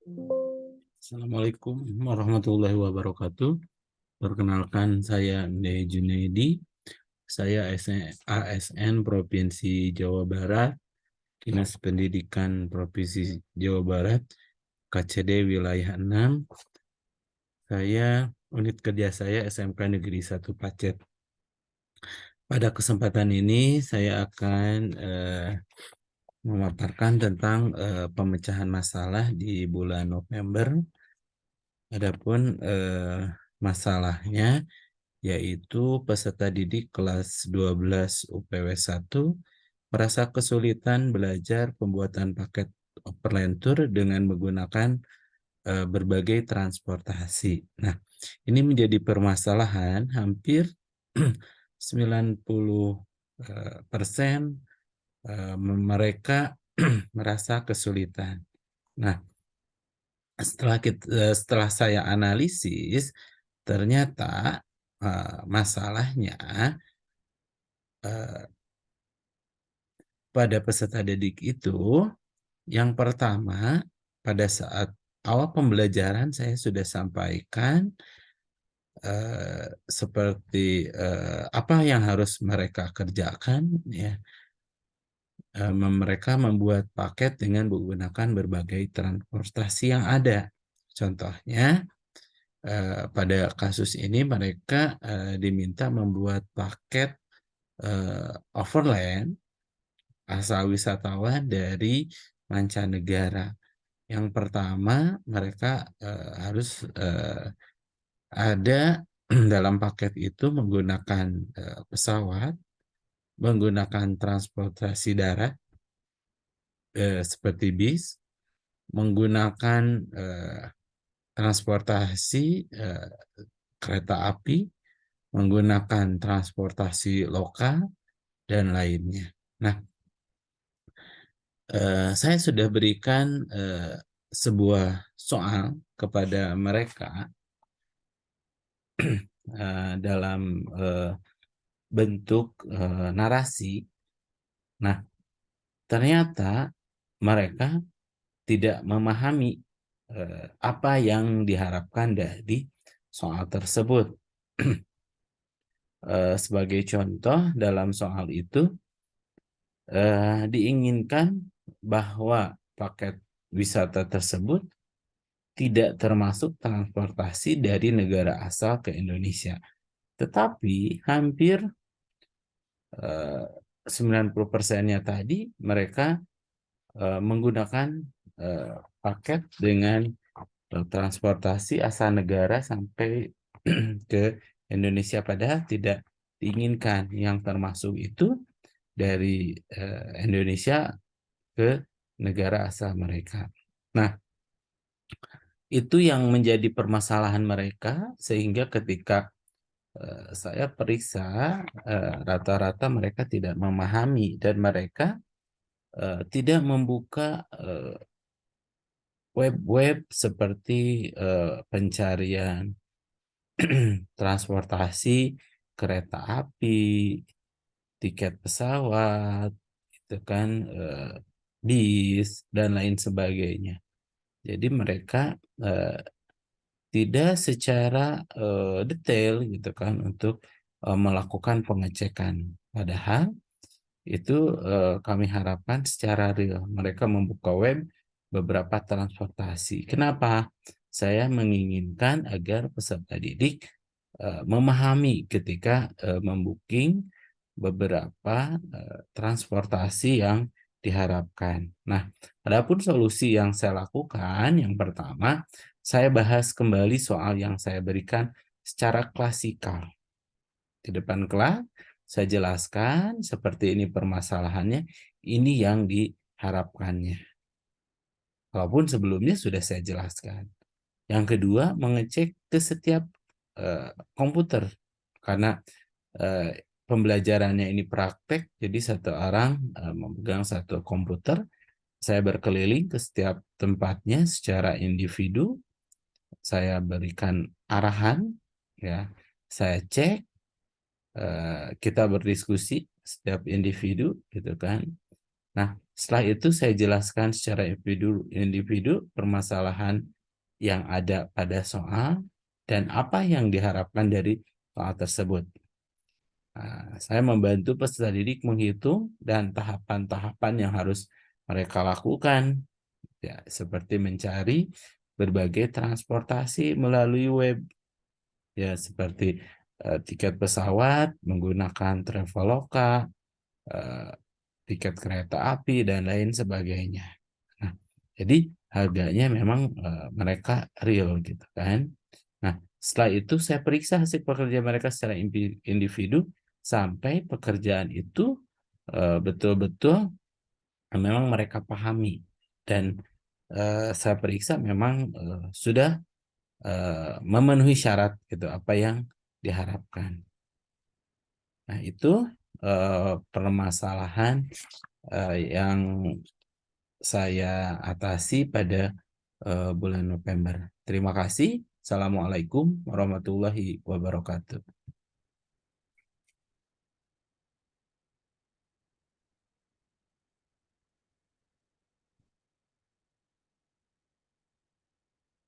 Assalamualaikum warahmatullahi wabarakatuh. Perkenalkan, saya Mde Junaidi. Saya ASN Provinsi Jawa Barat, Dinas Pendidikan Provinsi Jawa Barat, KCD Wilayah 6. Saya unit kerja saya SMK Negeri 1 Pacet. Pada kesempatan ini saya akan memaparkan tentang pemecahan masalah di bulan November. Adapun masalahnya yaitu peserta didik kelas 12 UPW 1 merasa kesulitan belajar pembuatan paket Overlentur dengan menggunakan berbagai transportasi. Nah, ini menjadi permasalahan hampir 90% mereka merasa kesulitan. Nah, setelah saya analisis, ternyata masalahnya pada peserta didik itu, yang pertama, pada saat awal pembelajaran saya sudah sampaikan seperti apa yang harus mereka kerjakan, ya. Mereka membuat paket dengan menggunakan berbagai transportasi yang ada. Contohnya, pada kasus ini mereka diminta membuat paket overland asal wisatawan dari mancanegara. Yang pertama, mereka harus ada dalam paket itu menggunakan pesawat, menggunakan transportasi darat seperti bis, menggunakan transportasi kereta api, menggunakan transportasi lokal, dan lainnya. Nah, saya sudah berikan sebuah soal kepada mereka dalam bentuk narasi. Nah, ternyata mereka tidak memahami apa yang diharapkan dari soal tersebut. Sebagai contoh, dalam soal itu diinginkan bahwa paket wisata tersebut tidak termasuk transportasi dari negara asal ke Indonesia. Tetapi hampir 90%-nya tadi mereka menggunakan paket dengan transportasi asal negara sampai ke Indonesia, padahal tidak diinginkan. Yang termasuk itu dari Indonesia ke negara asal mereka. Nah, itu yang menjadi permasalahan mereka, sehingga ketika saya periksa, rata-rata mereka tidak memahami dan mereka tidak membuka web-web seperti pencarian transportasi kereta api, tiket pesawat, itu kan, bis dan lain sebagainya. Jadi mereka tidak secara detail gitu kan untuk melakukan pengecekan. Padahal itu kami harapkan secara real mereka membuka web beberapa transportasi. Kenapa? Saya menginginkan agar peserta didik memahami ketika membooking beberapa transportasi yang diharapkan. Nah, adapun solusi yang saya lakukan, yang pertama, saya bahas kembali soal yang saya berikan secara klasikal. Di depan kelas, saya jelaskan seperti ini permasalahannya, ini yang diharapkannya. Walaupun sebelumnya sudah saya jelaskan. Yang kedua, mengecek ke setiap komputer. Karena pembelajarannya ini praktek, jadi satu orang memegang satu komputer. Saya berkeliling ke setiap tempatnya secara individu. Saya berikan arahan, ya. Saya cek, kita berdiskusi setiap individu, gitu kan. Nah, setelah itu saya jelaskan secara individu permasalahan yang ada pada soal dan apa yang diharapkan dari soal tersebut. Nah, saya membantu peserta didik menghitung dan tahapan-tahapan yang harus mereka lakukan, ya, seperti mencari berbagai transportasi melalui web, ya, seperti tiket pesawat menggunakan Traveloka, eh, tiket kereta api, dan lain sebagainya. Nah, jadi harganya memang mereka real gitu kan. Nah, setelah itu saya periksa hasil pekerjaan mereka secara individu sampai pekerjaan itu betul-betul memang mereka pahami dan saya periksa memang sudah memenuhi syarat gitu apa yang diharapkan. Nah, itu permasalahan yang saya atasi pada bulan November. Terima kasih. Assalamualaikum warahmatullahi wabarakatuh.